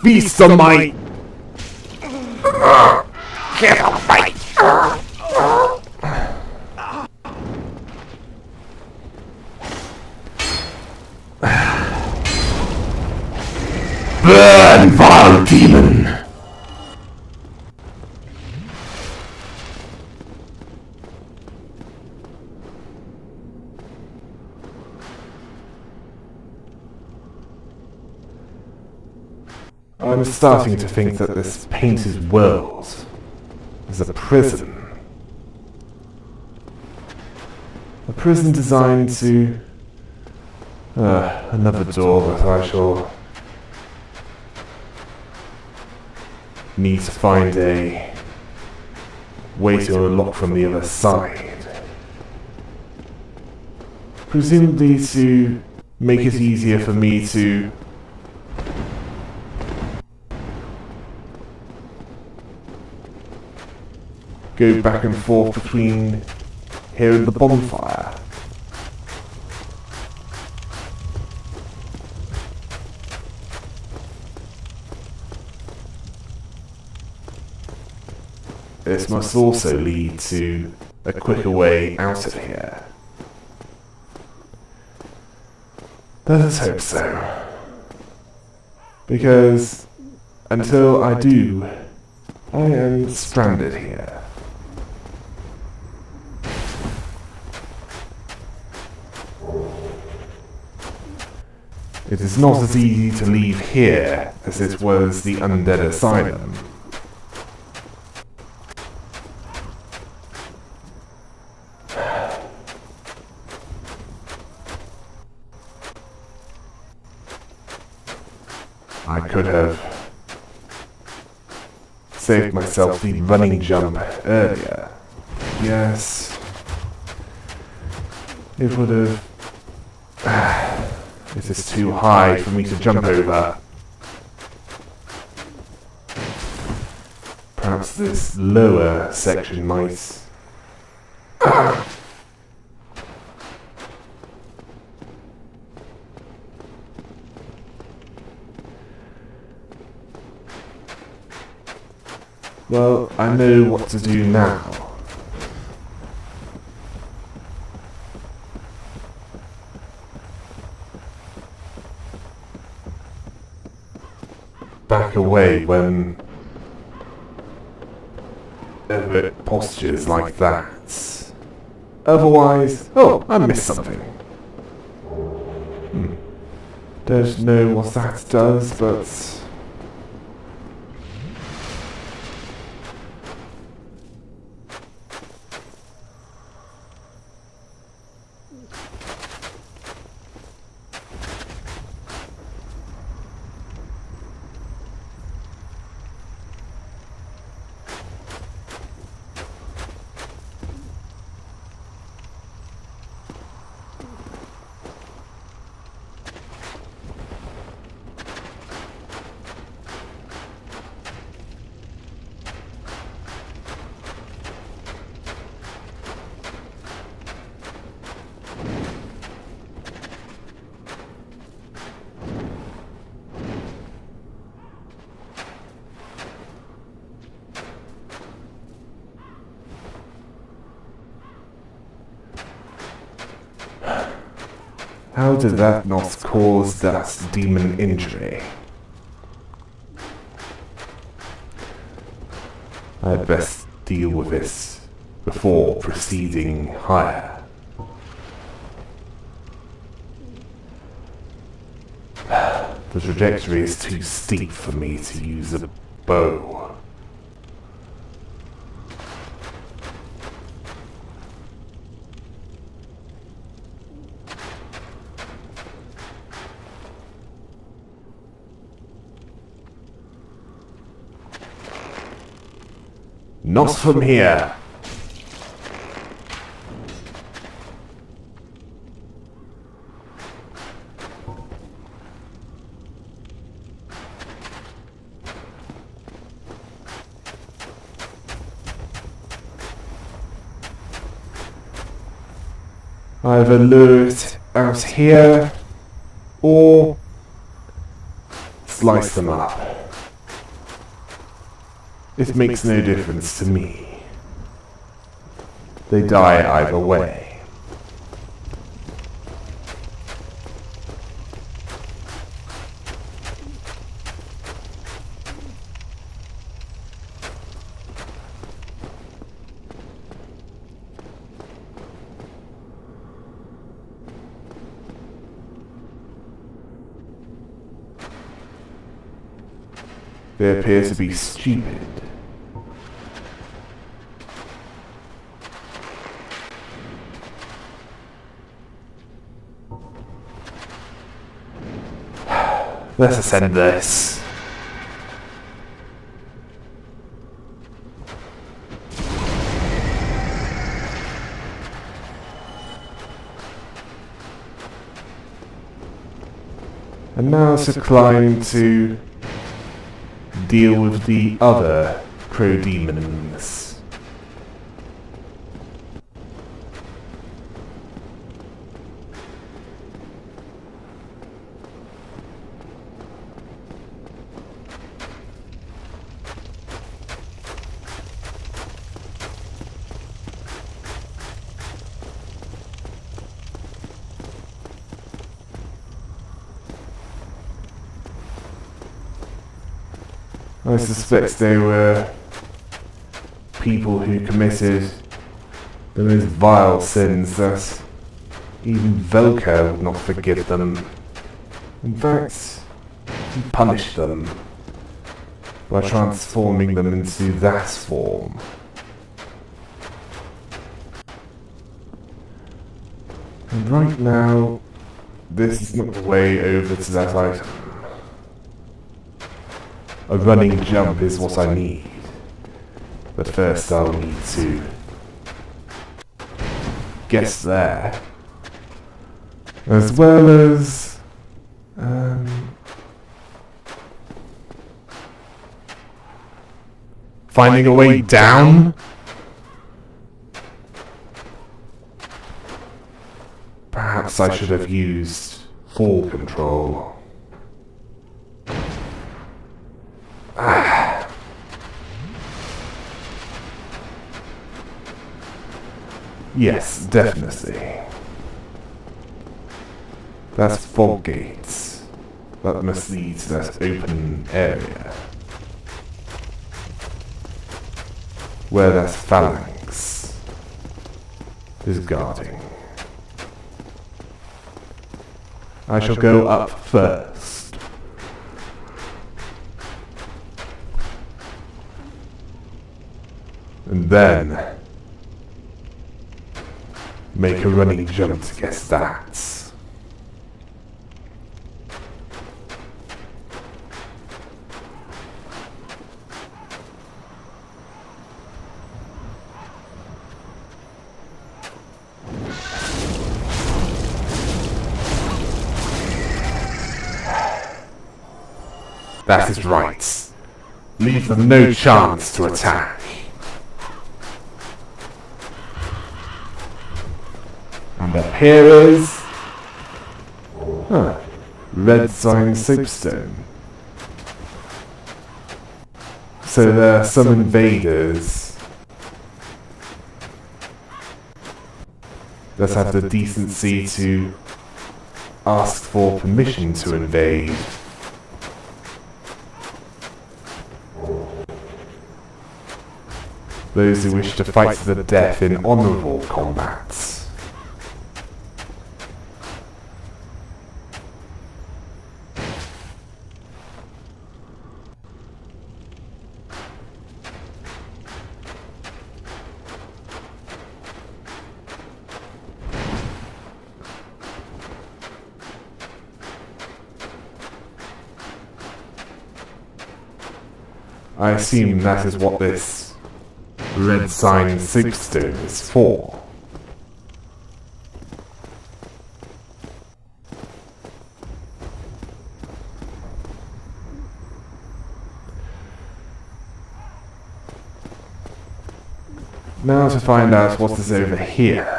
feast on my... Get away! Burn, vile demon! I'm starting to think that this painted world is a prison. A prison designed to... another door that I shall need to find a way to unlock from the other side. Presumably to make it easier for me to go back and forth between here and the bonfire. This must also lead to a quicker way out of here. Let us hope so. Because until I do, I am stranded here. It is not as easy to leave here as it was the Undead Asylum. I could have saved myself the running jump earlier. Yes. It would have... It is too high for me to jump over. Perhaps this lower section might... Well, I know what to do now. Back away when it postures like that. Otherwise... Oh, I missed something. Don't know what that does, but... How did that not cause that demon injury? I'd best deal with this before proceeding higher. The trajectory is too steep for me to use a bow. Not from here. Either lure it out here or slice them up. It makes no difference to me. They die either way. They appear to be stupid. Let's ascend this. And now to climb to deal with the other crow demons. I suspect they were people who committed the most vile sins that even Velka would not forgive them. In fact, he punished them by transforming them into that form. And right now, this is not the way over to that item. A running jump is what I need. But first I'll need to get there. As well as finding a way down. Perhaps I should have used fall control. Yes, definitely. That's fog gates. That must lead to that open area. Where that phalanx is guarding. I shall go up first. And then make a running jump to get that. That is right. Leave them no chance to attack. And up here is red sign soapstone. So there are some invaders that have the decency to ask for permission to invade. Those who wish to fight to the death in honourable combats. I assume that is what this red sign soapstone is for. Now to find out what is over here.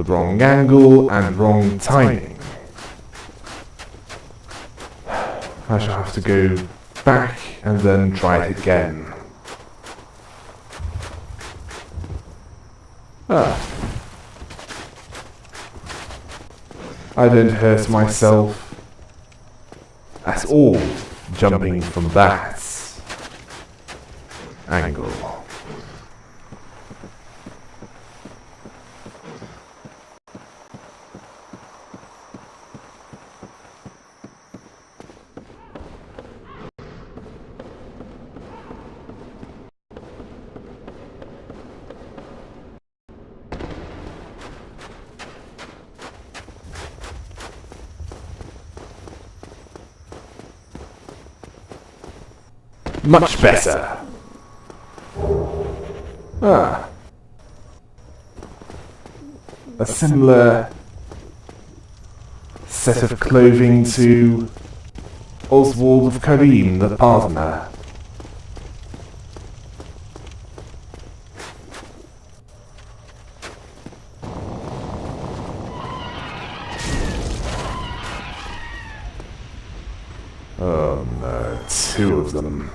the wrong angle and wrong timing. I shall have to go back and then try it again. I don't hurt myself at all jumping from that angle. Much better. A similar set of clothing to Oswald of Karim, the partner. Oh no, two of them.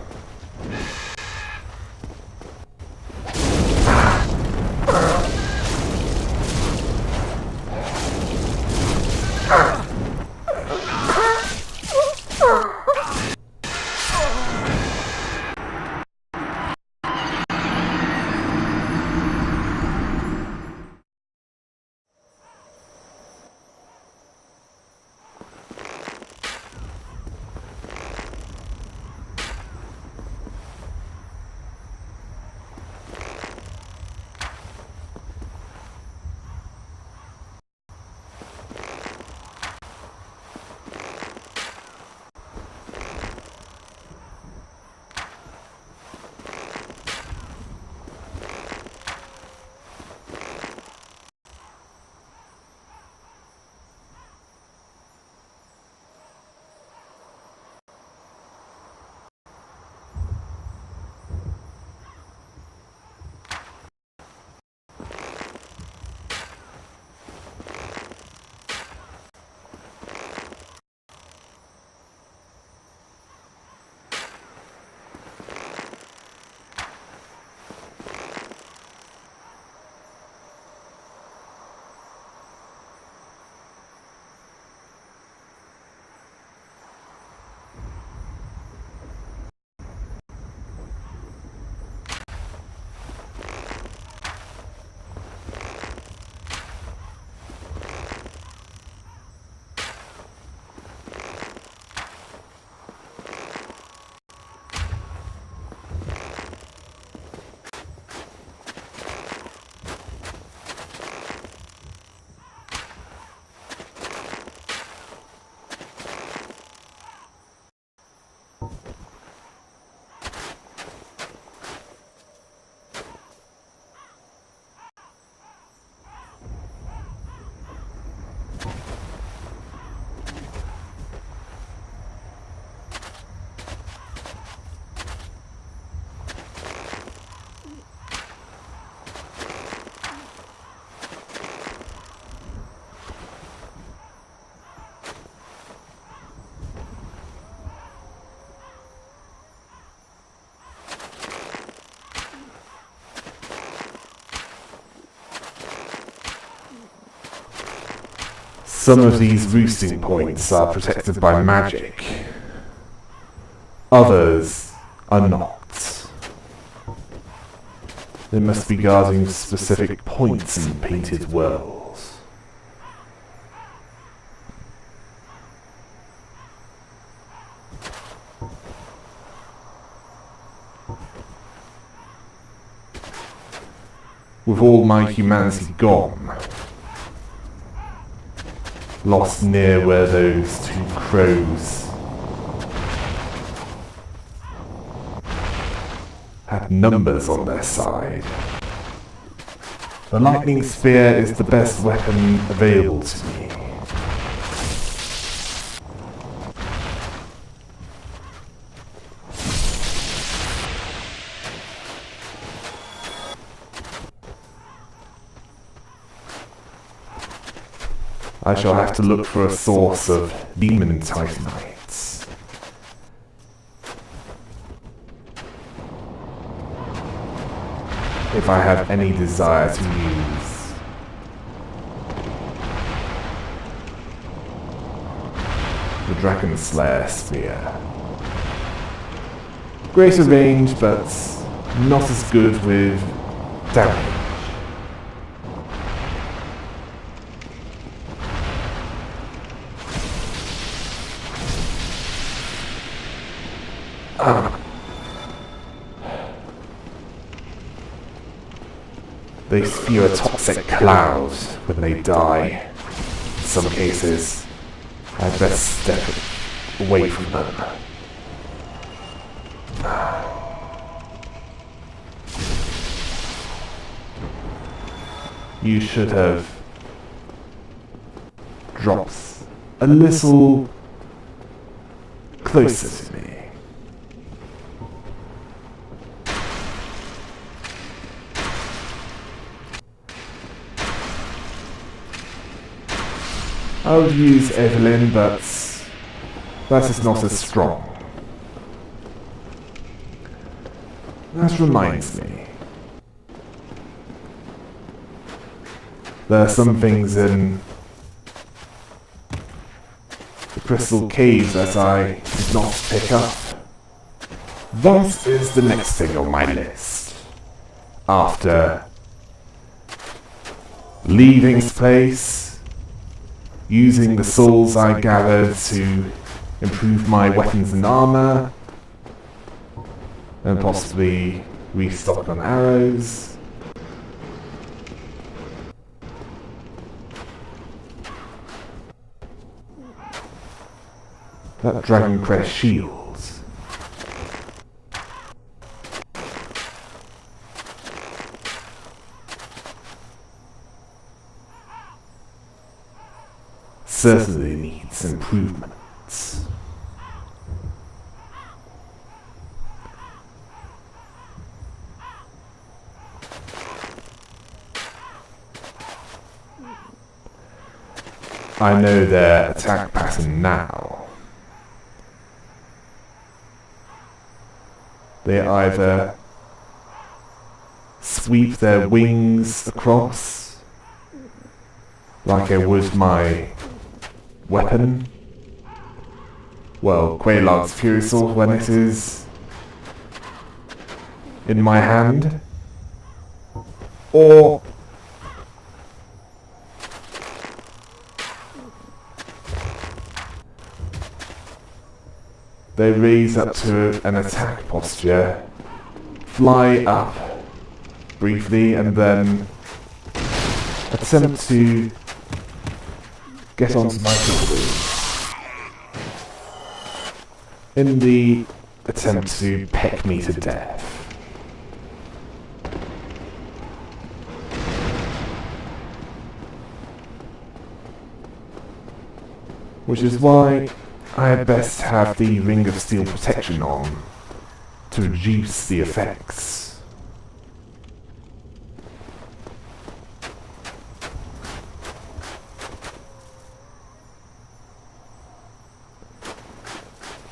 Some of these roosting points are protected by magic. Others are not. They must be guarding specific points in painted worlds. With all my humanity gone, lost near where those two crows had numbers on their side. The lightning spear is the best weapon available to me. I shall have to look for a source of demon titanites. If I have any desire to use the Dragon Slayer Spear. Greater range, but not as good with damage. They spew a toxic cloud when they die. In some cases, I'd best step away from them. You should have dropped a little closer to me. I would use Evelyn, but that is not as strong. That reminds me. There are some things in the crystal cave that I did not pick up. That is the next thing on my list. After leaving this place, using the souls I gathered to improve my weapons and armor, and possibly restock on arrows. That Dragon Crest shield. Certainly needs improvements. I know their attack pattern now. They either sweep their wings across, like I would my weapon. Well, Quaylard's Fury Sword when it is in my hand. Or they raise up to an attack posture, fly up briefly, and then attempt to get onto my shoulders in the attempt to peck me to death. Which is why I had best have the Ring of Steel protection on to reduce the effects.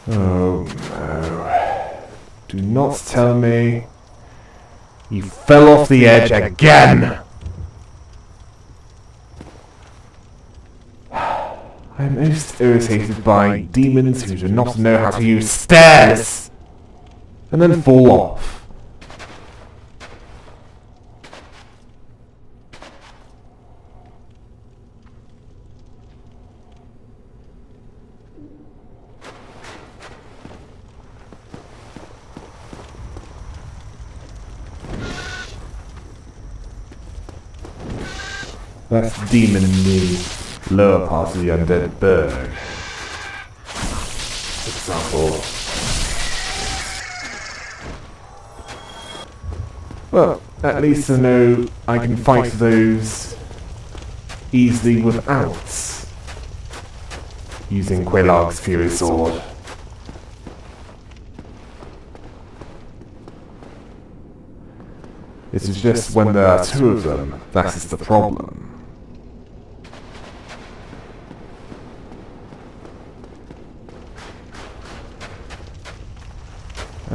Oh no. Do not tell me you fell off the edge again! I'm most irritated by demons who do not know how to use stairs and then fall off. That's demon in the lower part of the Undead Berg, for example. Well, at least I know I can fight those easily without using Quaylard's Fury Sword. It is just when there are two of them that is the problem.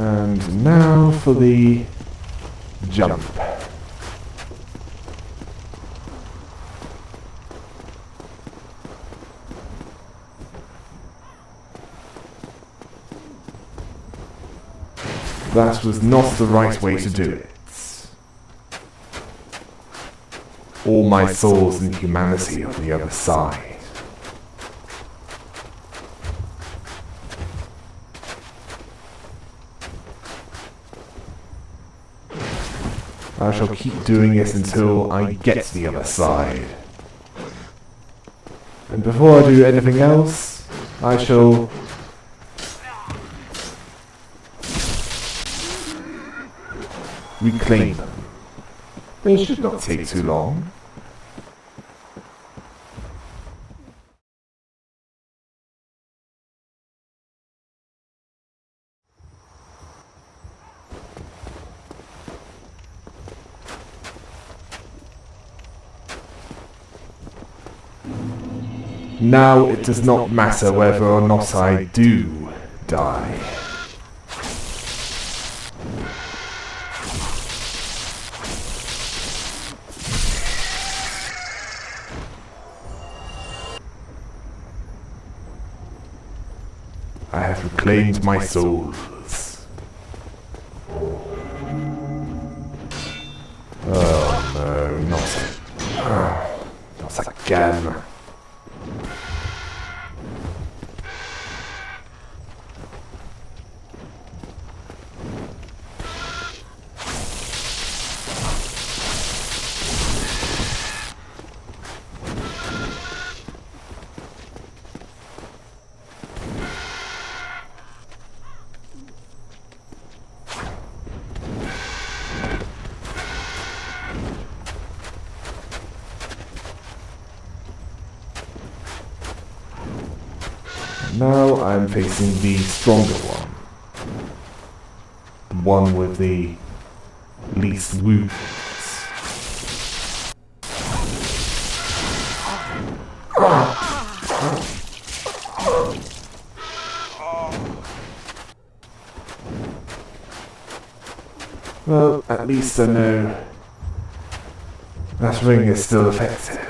And now for the jump. That was not the right way to do it. All my souls and humanity on the other side. I shall keep doing it until I get to the other side. And before I do anything else, I shall reclaim them. It should not take too long. Now it does not matter whether or not I do die. I have reclaimed my souls. Oh no, not again. Now I'm facing the stronger one. The one with the least wounds. Well, at least I know that ring is still effective.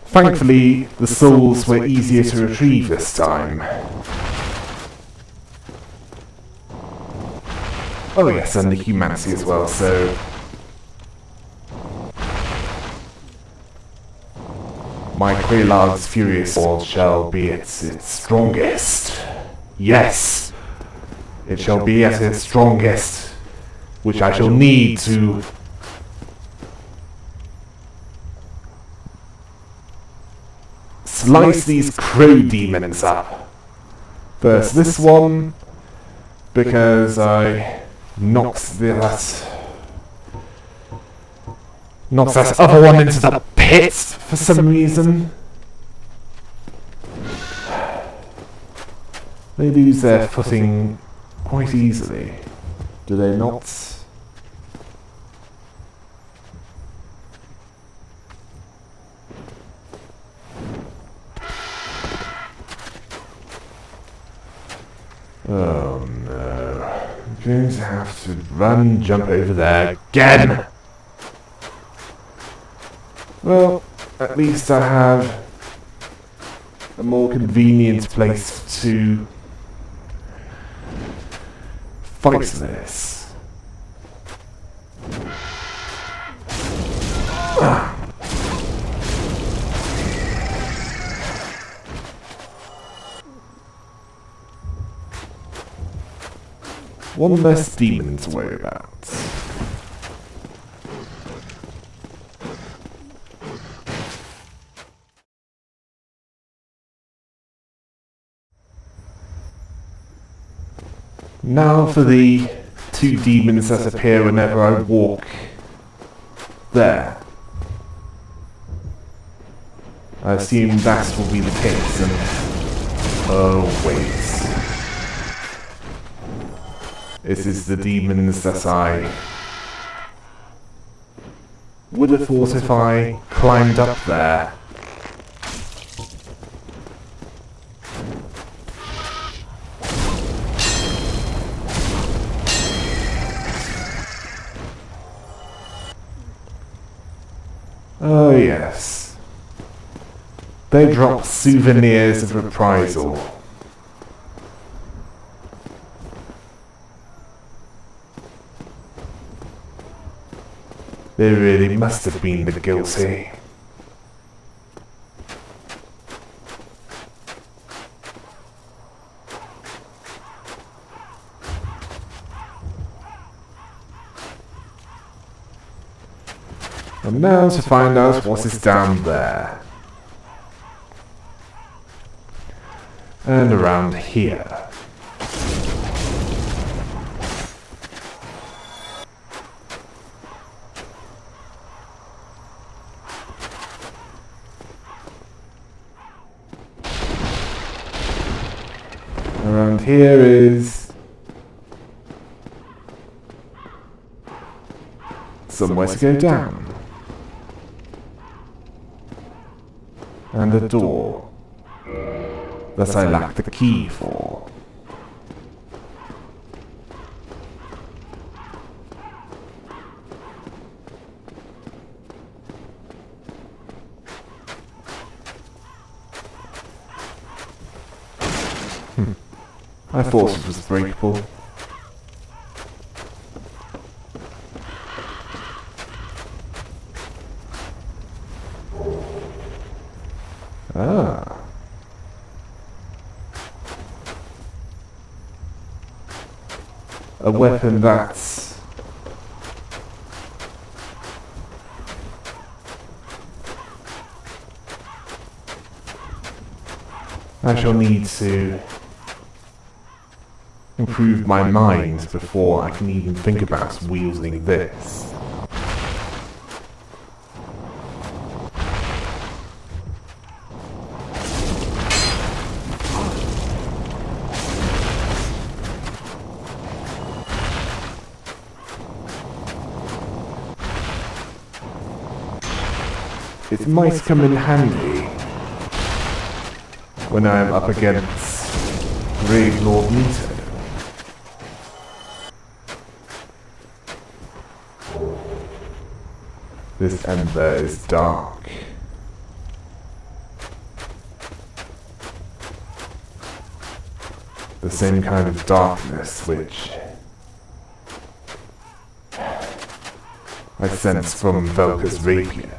Thankfully, the souls were easier to retrieve this time. Oh yes, and the humanity as well, so... My Quelaag's Furious Sword shall be at its strongest. Yes! It shall be at its strongest, which I shall need to... slice these crow demons up. First this one, because I knocked that other one into the pit for some reason. They lose their footing quite easily, do they not? Oh no. I'm going to have to run and jump over there again! Well, at least I have a more convenient place to fight this. One less demon to worry about. Now for the two demons that appear whenever I walk there. I assume that will be the case, and... oh wait. This is the demons that I would have thought if I climbed up there. Oh yes. They drop souvenirs of reprisal. They really must have been the guilty. And now to find out what is down there. And around here. Around here is somewhere to go down. And a door that I lack the key for. I thought it was breakable. Ah. A weapon that's... I shall need to improve my mind before I can even think about wielding this. It might come in handy when I am up against Great Lord Nito. This ember is dark. The same kind of darkness which I sense from Velka's rapier.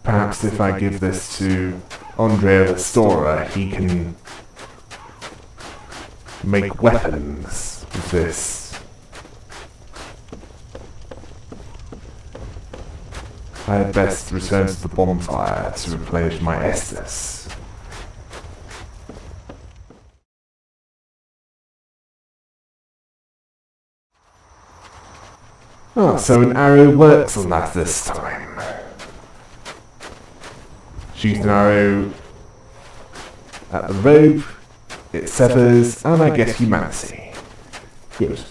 Perhaps if I give this to Andrea Restora, he can make weapons with this. I had best return to the bonfire to replenish my Estus. Ah, so an arrow works on that this time. Shoot an arrow at the rope, it severs, and I get humanity. Good.